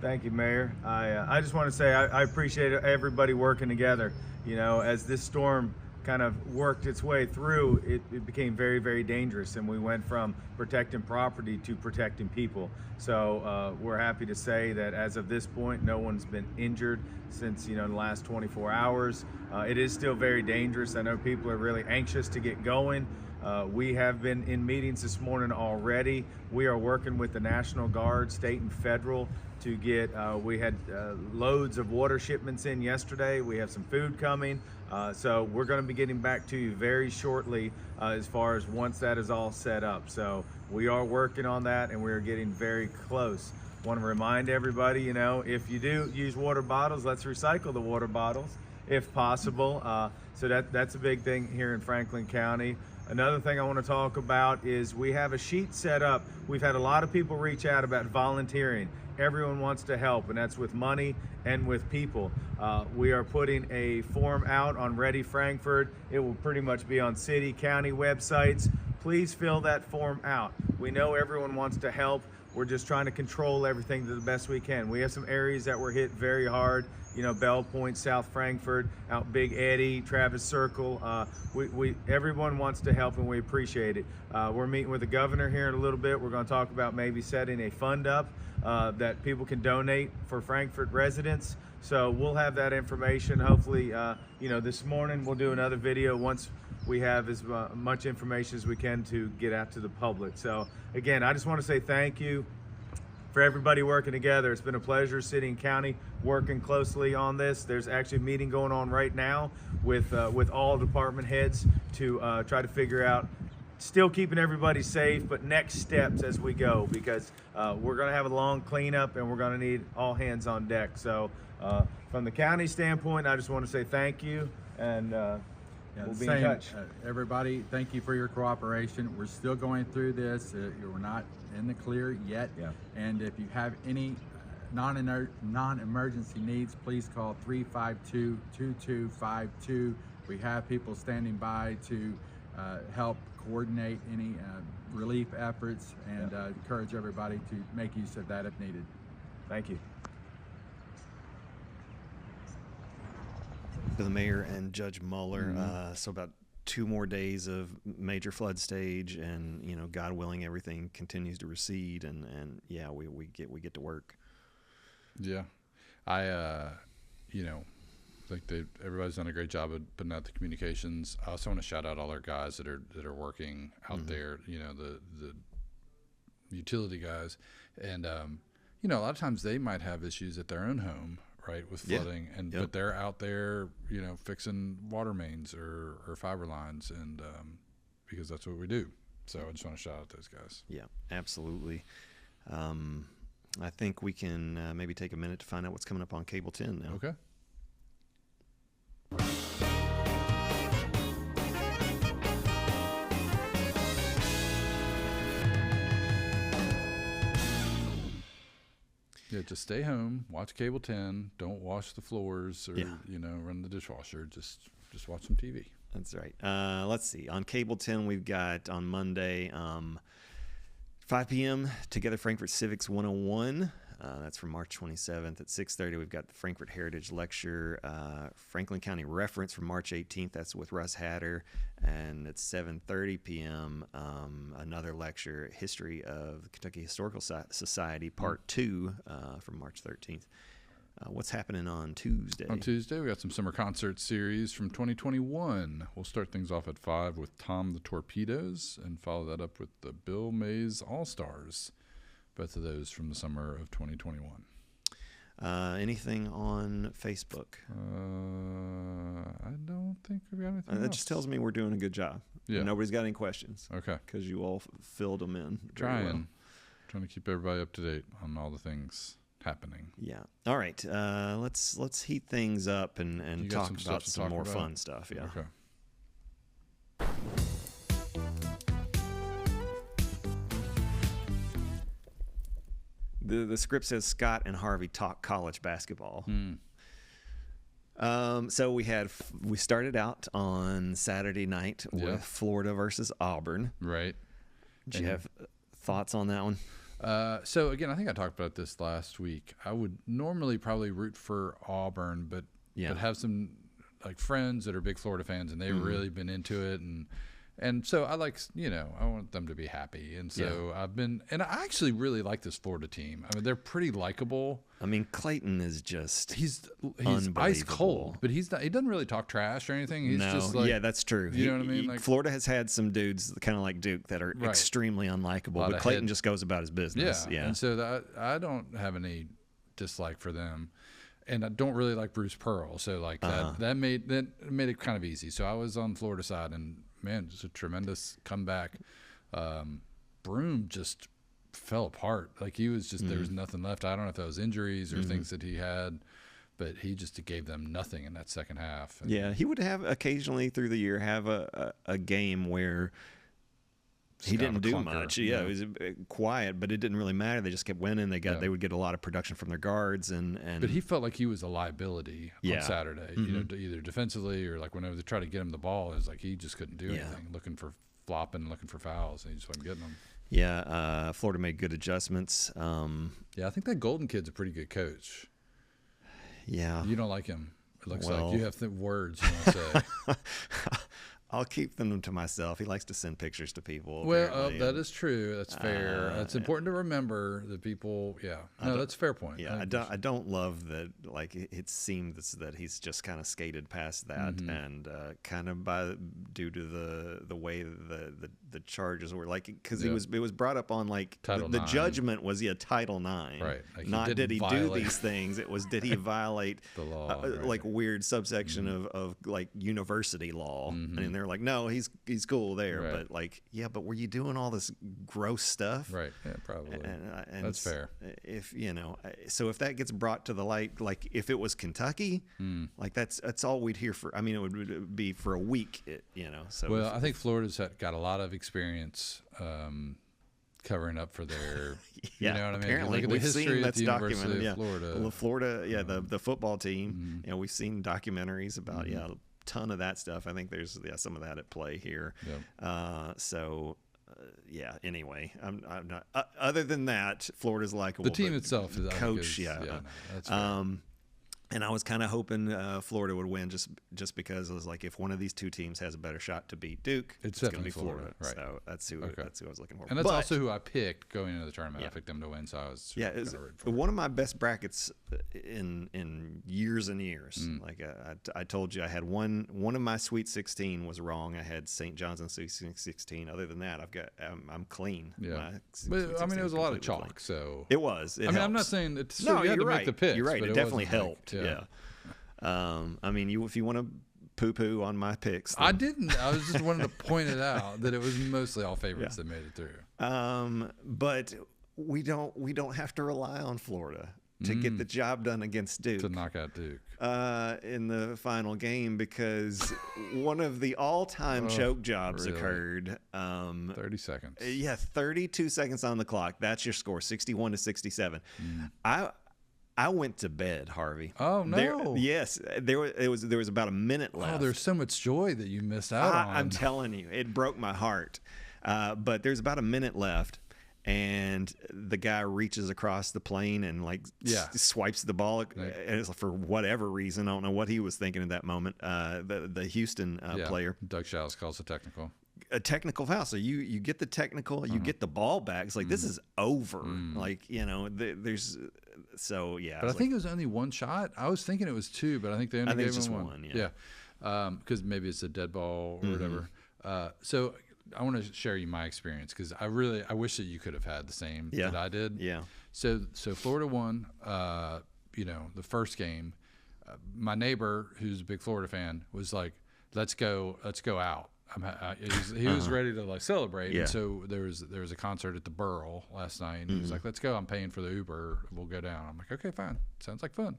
Thank you, Mayor. I just want to say I appreciate everybody working together. You know, as this storm kind of worked its way through, it became very, very dangerous, and we went from protecting property to protecting people. So we're happy to say that as of this point, no one's been injured since, you know, the last 24 hours. It is still very dangerous. I know people are really anxious to get going. We have been in meetings this morning already. We are working with the National Guard, state and federal, to get, we had loads of water shipments in yesterday. We have some food coming. So we're going to be getting back to you very shortly as far as once that is all set up. So we are working on that, and we are getting very close. Want to remind everybody, you know, if you do use water bottles, let's recycle the water bottles if possible. So that's a big thing here in Franklin County. Another thing I want to talk about is we have a sheet set up. We've had a lot of people reach out about volunteering. Everyone wants to help, and that's with money and with people. We are putting a form out on Ready Frankfurt. It will pretty much be on city, county websites. Please fill that form out. We know everyone wants to help. We're just trying to control everything to the best we can. We have some areas that were hit very hard. You know, Bell Point, South Frankfurt, out Big Eddy, Travis Circle. Everyone wants to help, and we appreciate it. We're meeting with the governor here in a little bit. We're going to talk about maybe setting a fund up that people can donate for Frankfurt residents. So we'll have that information. Hopefully, you know, this morning we'll do another video once we have as much information as we can to get out to the public. So again, I just want to say thank you for everybody working together. It's been a pleasure, city and county, working closely on this. There's actually a meeting going on right now with all department heads to try to figure out, still keeping everybody safe, but next steps as we go, because we're going to have a long cleanup and we're going to need all hands on deck. So from the county standpoint, I just want to say thank you, and we'll be in touch. Everybody, thank you for your cooperation. We're still going through this. We're not in the clear yet. Yeah. And if you have any non-emergency needs, please call 352-2252. We have people standing by to help coordinate any relief efforts, and encourage everybody to make use of that if needed. Thank you. To the mayor and Judge Mueller. So about 2 more days of major flood stage, and, you know, God willing, everything continues to recede, and yeah, we get to work. Yeah, I you know, think everybody's done a great job of putting out the communications. I also want to shout out all our guys that are working out there. You know, the utility guys, and you know, a lot of times they might have issues at their own home, right, with flooding, and but they're out there, you know, fixing water mains or fiber lines, and because that's what we do. So I just want to shout out those guys. Yeah, absolutely. I think we can maybe take a minute to find out what's coming up on Cable 10 now. Okay. Yeah, just stay home, watch Cable 10, don't wash the floors or, you know, run the dishwasher. Just watch some TV. That's right. Let's see. On Cable 10, we've got on Monday, 5 p.m., Together Frankfurt Civics 101. That's from March 27th. At 6:30, we've got the Frankfurt Heritage Lecture, Franklin County Reference from March 18th. That's with Russ Hatter. And at 7:30 p.m., another lecture, History of the Kentucky Historical Society, Part 2, from March 13th. What's happening on Tuesday? On Tuesday, we got some summer concert series from 2021. We'll start things off at 5 with Tom the Torpedoes and follow that up with the Bill Mays All-Stars. Both of those from the summer of 2021. Anything on Facebook? I don't think we've got anything That just tells me we're doing a good job. Yeah. Nobody's got any questions. Okay. Because you all filled them in. Trying to keep everybody up to date on all the things happening. Yeah. All right. Let's heat things up and talk about some more fun stuff. Yeah. Okay. The script says Scott and Harvey talk college basketball. So we started out on Saturday night with Florida versus Auburn. Right. Do you have thoughts on that one? So again, I think I talked about this last week. I would normally probably root for Auburn, but have some like friends that are big Florida fans, and they've really been into it, and so I like, I want them to be happy, and so and I actually really like this Florida team. I mean, they're pretty likable. I mean, Clayton is he's ice cold, but he doesn't really talk trash or anything. He's just like, that's true. You know what I mean? Like, Florida has had some dudes kind of like Duke that are extremely unlikable, but Clayton just goes about his business. Yeah. And so I don't have any dislike for them. And I don't really like Bruce Pearl, so like that made it kind of easy. So I was on Florida side, and man, just a tremendous comeback. Broom just fell apart. Like he was just there was nothing left. I don't know if that was injuries or things that he had, but he just gave them nothing in that second half. And he would have occasionally through the year have a game where he didn't do much. It was quiet, but it didn't really matter. They just kept winning. They would get a lot of production from their guards, and but he felt like he was a liability on Saturday. Either defensively or like whenever they tried to get him the ball, it was like he just couldn't do anything. Looking for fouls, and he just wasn't getting them. Yeah, Florida made good adjustments. I think that Golden kid's a pretty good coach. Yeah, you don't like him. It looks like you have words you want to say. I'll keep them to myself. He likes to send pictures to people. Well, that is true. That's fair. It's important to remember that people. Yeah, no, that's a fair point. Yeah, I don't love that. Like it seems that he's just kind of skated past that, and kind of due to the way the charges were, like, because it was brought up on like the judgment was Title IX, right? Like not did he do these things. It was did he violate the law, like weird subsection of like university law, and they're like, no, he's cool there, but like, but were you doing all this gross stuff? Right. Yeah, probably. And that's fair. If so if that gets brought to the light, like if it was Kentucky, like that's all we'd hear for. I mean, it would be for a week. So I think Florida's got a lot of experience covering up for their. You know what I mean? Apparently, look at we've the history seen that's at the documented. University of Florida. Well, Florida, the football team. We've seen documentaries about ton of that stuff. I think there's some of that at play here. Anyway, I'm not other than that, Florida's likable. The team itself is coach. That's fair. And I was kind of hoping Florida would win just because it was like, if one of these two teams has a better shot to beat Duke, it's going to be Florida. Right. So that's who I was looking for. And that's also who I picked going into the tournament. I picked them to win, so I was one of my best brackets in years and years. Like I told you, I had one of my Sweet 16 was wrong. I had St. John's in Sweet 16. Other than that, I'm clean. Yeah, but I mean, it was a lot of chalk. So it was. I mean, I'm not saying that. You had to make the picks. You're right. But it definitely helped. Yeah. I mean, if you want to poo-poo on my picks, I didn't. I was just wanting to point it out that it was mostly all favorites that made it through. But we don't have to rely on Florida to get the job done against Duke, to knock out Duke in the final game, because one of the all-time choke jobs occurred. 30 seconds. 32 seconds on the clock. That's your score, 61-67. I went to bed, Harvey. Oh no! There was about a minute left. Oh, there's so much joy that you missed out on. I'm telling you, it broke my heart. But there's about a minute left, and the guy reaches across the plane and swipes the ball for whatever reason. I don't know what he was thinking at that moment. The Houston player, Doug Schaus, calls a technical foul. So you get the technical, you get the ball back. It's like this is over. Like there's. So but I think it was only one shot. I was thinking it was two, but I think they only gave him one. Because maybe it's a dead ball or whatever. So I want to share you my experience, because I wish that you could have had the same that I did. So Florida won. The first game. My neighbor, who's a big Florida fan, was like, "Let's go out." He was ready to celebrate, and so there was a concert at the Burl last night, and he was like, "Let's go! I'm paying for the Uber. We'll go down." I'm like, "Okay, fine. Sounds like fun."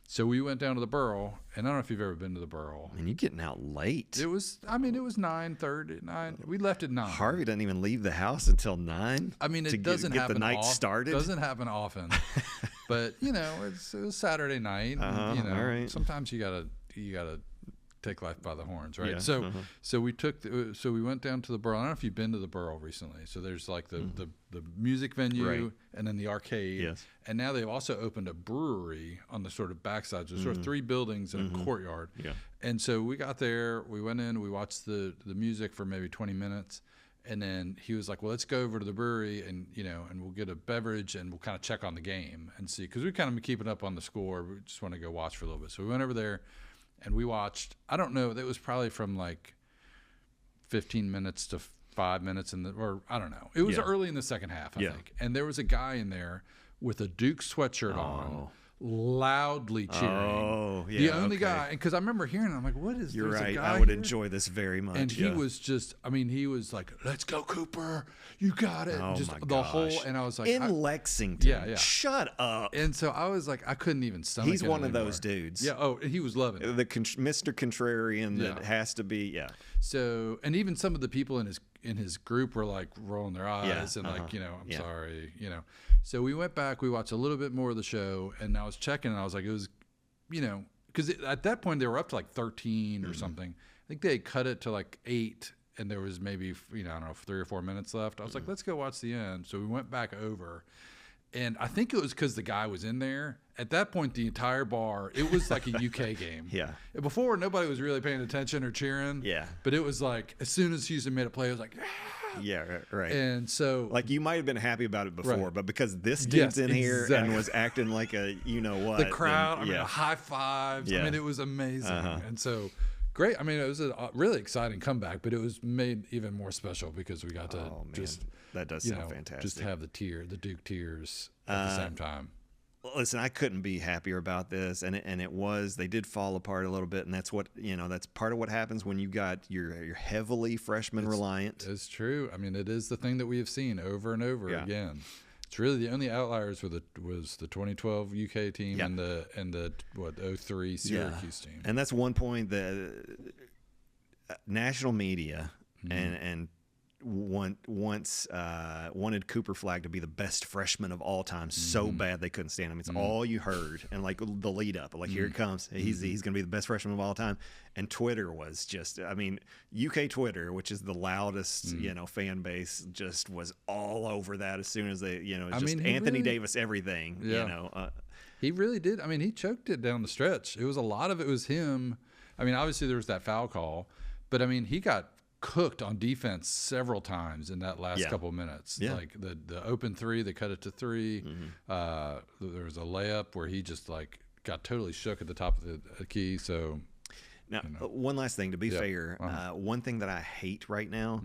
So we went down to the Burl, and I don't know if you've ever been to the Burl. And you're getting out late. It was 9:30. We left at 9. Harvey doesn't even leave the house until 9. I mean, it doesn't happen. The night started. Doesn't happen often, but it was Saturday night. And, all right. Sometimes you gotta take life by the horns, right? Yeah. So we went down to the Burl. I don't know if you've been to the Burl recently. So there's like the music venue and then the arcade. Yes. And now they've also opened a brewery on the sort of backside. So sort of 3 buildings and a courtyard. Yeah. And so we got there, we went in, we watched the music for maybe 20 minutes. And then he was like, well, let's go over to the brewery and, and we'll get a beverage and we'll kind of check on the game and see. Because we kind of been keeping up on the score. We just want to go watch for a little bit. So we went over there and we watched, I don't know, that was probably from like 15 minutes to 5 minutes or I don't know. It was early in the second half, I think. And there was a guy in there with a Duke sweatshirt on, loudly cheering. Oh, yeah. The only guy, because I remember hearing it, I'm like, what is You're there's right. a guy I would here? enjoy this very much. And he was just, he was like, let's go, Cooper. You got it. Oh, just my the gosh. whole, and I was like, in Lexington. Yeah. Shut up. And so I was like, I couldn't even stomach He's it one of anymore. those dudes. Yeah. Oh, he was loving it. Mr. Contrarian that has to be. Yeah. So, and even some of the people in his group were like rolling their eyes and like, I'm sorry, So we went back, we watched a little bit more of the show, and I was checking, and I was like, it was, because at that point they were up to like 13 or something. I think they had cut it to like 8, and there was maybe, I don't know, 3 or 4 minutes left. I was like, let's go watch the end. So we went back over, and I think it was because the guy was in there. At that point, the entire bar, it was like a UK game. Yeah. Before, nobody was really paying attention or cheering. Yeah. But it was like, as soon as Houston made a play, it was like, Yeah, right. And so, like, you might have been happy about it before, Right. but because this dude's in here exactly. and was acting like a what, the crowd, then, high fives. Yeah. It was amazing. And so, great. It was a really exciting comeback, but it was made even more special because we got to just that does sound fantastic. Just have the Duke tears at the same time. Listen, I couldn't be happier about this, and they did fall apart a little bit, and that's what that's part of what happens when you got your heavily freshman reliant. It's true. It is the thing that we have seen over and over again. It's really the only outliers was the 2012 UK team and the 03 Syracuse team. And that's one point that national media and once wanted Cooper Flagg to be the best freshman of all time so bad they couldn't stand him. It's all you heard, and like the lead up, like here it comes. He's going to be the best freshman of all time. And Twitter was just, UK Twitter, which is the loudest fan base, just was all over that as soon as they Anthony Davis everything. He really did. He choked it down the stretch. It was a lot of it was him. Obviously there was that foul call, but he got cooked on defense several times in that last couple of minutes. Like the open 3, they cut it to 3. There was a layup where he just got totally shook at the top of the key. So now, one last thing to be fair, one thing that I hate right now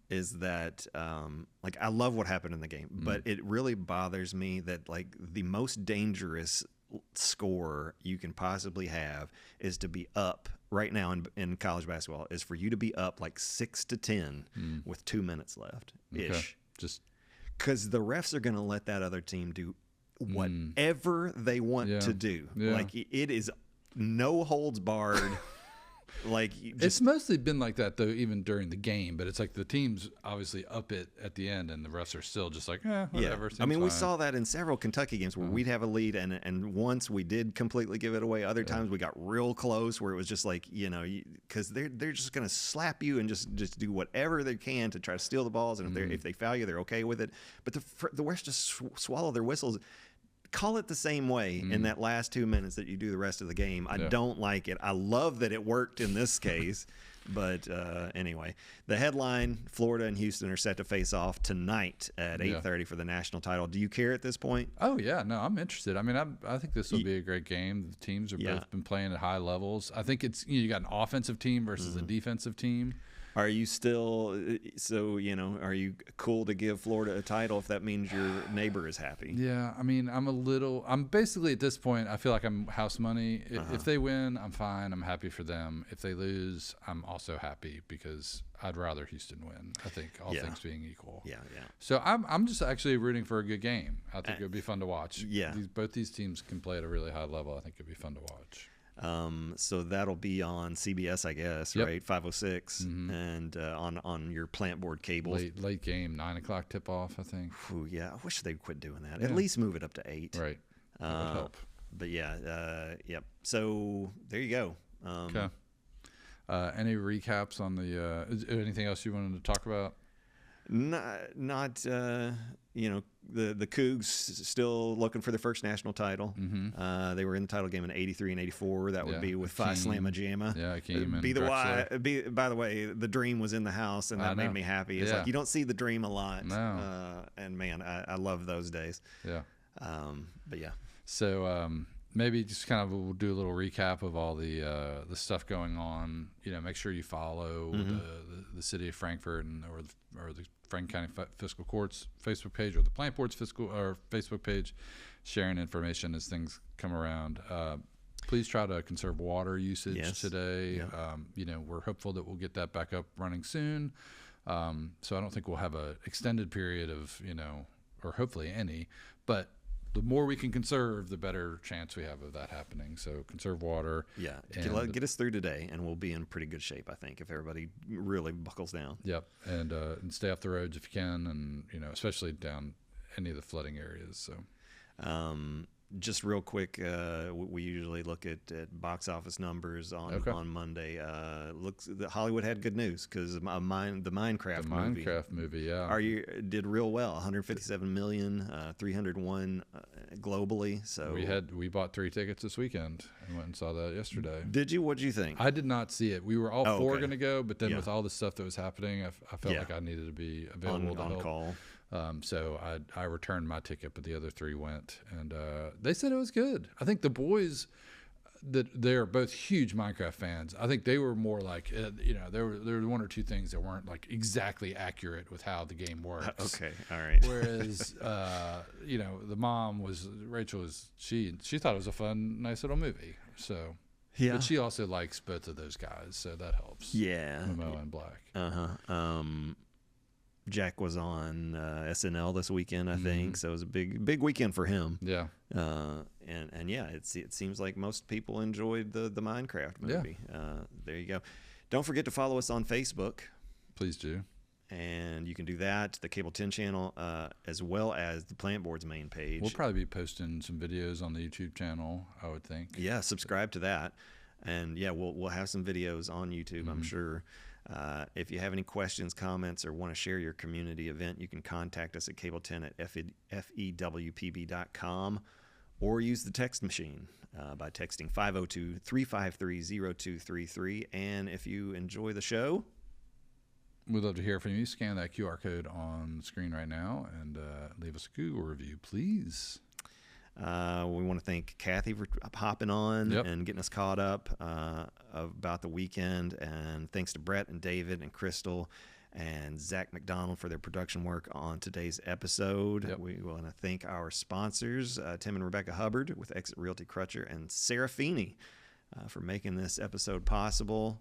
is that I love what happened in the game, but it really bothers me that the most dangerous score you can possibly have is to be up right now in college basketball is for you to be up 6-10 with 2 minutes left ish. Just because the refs are going to let that other team do whatever they want to do. It is no holds barred. It's mostly been like that though, even during the game. But it's like the team's obviously up it at the end, and the refs are still just like, whatever. Yeah. We saw that in several Kentucky games where we'd have a lead, and once we did completely give it away. Other times we got real close, where it was just because they're just going to slap you and just do whatever they can to try to steal the balls, and if they foul you, they're okay with it. But the refs just swallow their whistles. Call it the same way in that last 2 minutes that you do the rest of the game. I don't like it. I love that it worked in this case. But anyway, the headline, Florida and Houston are set to face off tonight at 8:30 for the national title. Do you care at this point? Oh, yeah. No, I'm interested. I think this will be a great game. The teams are both been playing at high levels. I think it's you got an offensive team versus a defensive team. Are you still are you cool to give Florida a title if that means your neighbor is happy? Yeah, I'm basically at this point, I feel like I'm house money. If they win, I'm fine. I'm happy for them. If they lose, I'm also happy because I'd rather Houston win, I think, all things being equal. Yeah. So I'm just actually rooting for a good game. I think it would be fun to watch. Yeah. Both these teams can play at a really high level. I think it'd be fun to watch. So that'll be on CBS, I guess, right? 506, and on your plant board cables. Late game, 9:00 tip off, I think. Ooh, yeah, I wish they quit doing that. At least move it up to 8. Right. That would help. But yeah, yep. So there you go. Okay. Any recaps on the anything else you wanted to talk about? Not the Cougs still looking for their first national title. They were in the title game in '83 and '84. That would be with Phi Slamma Jamma. Yeah, Akeem and by the way, the Dream was in the house, and that made me happy. It's like you don't see the Dream a lot. No. And man, I love those days. Yeah. But yeah. So maybe just kind of we'll do a little recap of all the stuff going on. Make sure you follow the city of Frankfort or the Franklin County Fiscal Court's Facebook page or the Plant Board's Facebook page, sharing information as things come around. Please try to conserve water usage today. Yeah. We're hopeful that we'll get that back up running soon. So I don't think we'll have an extended period of, or hopefully any, but the more we can conserve, the better chance we have of that happening. So conserve water. Yeah, get us through today, and we'll be in pretty good shape, I think, if everybody really buckles down. Yep, and stay off the roads if you can, and especially down any of the flooding areas. So, just real quick, we usually look at box office numbers on Monday. Hollywood had good news because the Minecraft movie, yeah, did real well. 157 million, 301 globally. So we bought 3 tickets this weekend and went and saw that yesterday. Did you? What did you think? I did not see it. We were all four going to go, but then with all the stuff that was happening, I felt like I needed to be available to help. Call. So I returned my ticket, but the other 3 went, and they said it was good. I think the boys, they're both huge Minecraft fans. I think they were more like, there were 1 or 2 things that weren't like exactly accurate with how the game works. Okay, all right. Whereas, the mom Rachel she thought it was a fun, nice little movie. So. Yeah. But she also likes both of those guys, so that helps. Yeah. Momo and Black. Jack was on SNL this weekend, I think, so it was a big weekend for him. Yeah. And yeah, it seems like most people enjoyed the Minecraft movie. Yeah. There you go. Don't forget to follow us on Facebook. Please do. And you can do that, the Cable 10 channel, as well as the Plant Board's main page. We'll probably be posting some videos on the YouTube channel, I would think. Yeah, subscribe to that. And yeah, we'll have some videos on YouTube, I'm sure. If you have any questions, comments, or want to share your community event, you can contact us at cable10 at fewpb.com or use the text machine by texting 502-353-0233. And if you enjoy the show, we'd love to hear from you. Scan that QR code on the screen right now and leave us a Google review, please. We want to thank Cathy for hopping on and getting us caught up about the weekend. And thanks to Brett and David and Crystal and Zach McDonald for their production work on today's episode. Yep. We want to thank our sponsors, Tim and Rebecca Hubbard with Exit Realty Crutcher and Sarah Feeney for making this episode possible.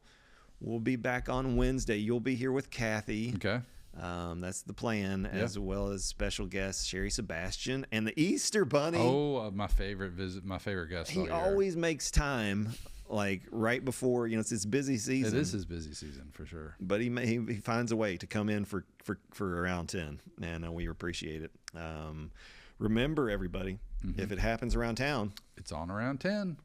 We'll be back on Wednesday. You'll be here with Cathy. Okay. That's the plan, as well as special guest Sherry Sebastian and the Easter Bunny. Oh, my favorite guest. He always makes time, like right before it's his busy season. It is his busy season for sure. But he finds a way to come in for around 10, and we appreciate it. Remember, everybody, if it happens around town, it's on around 10.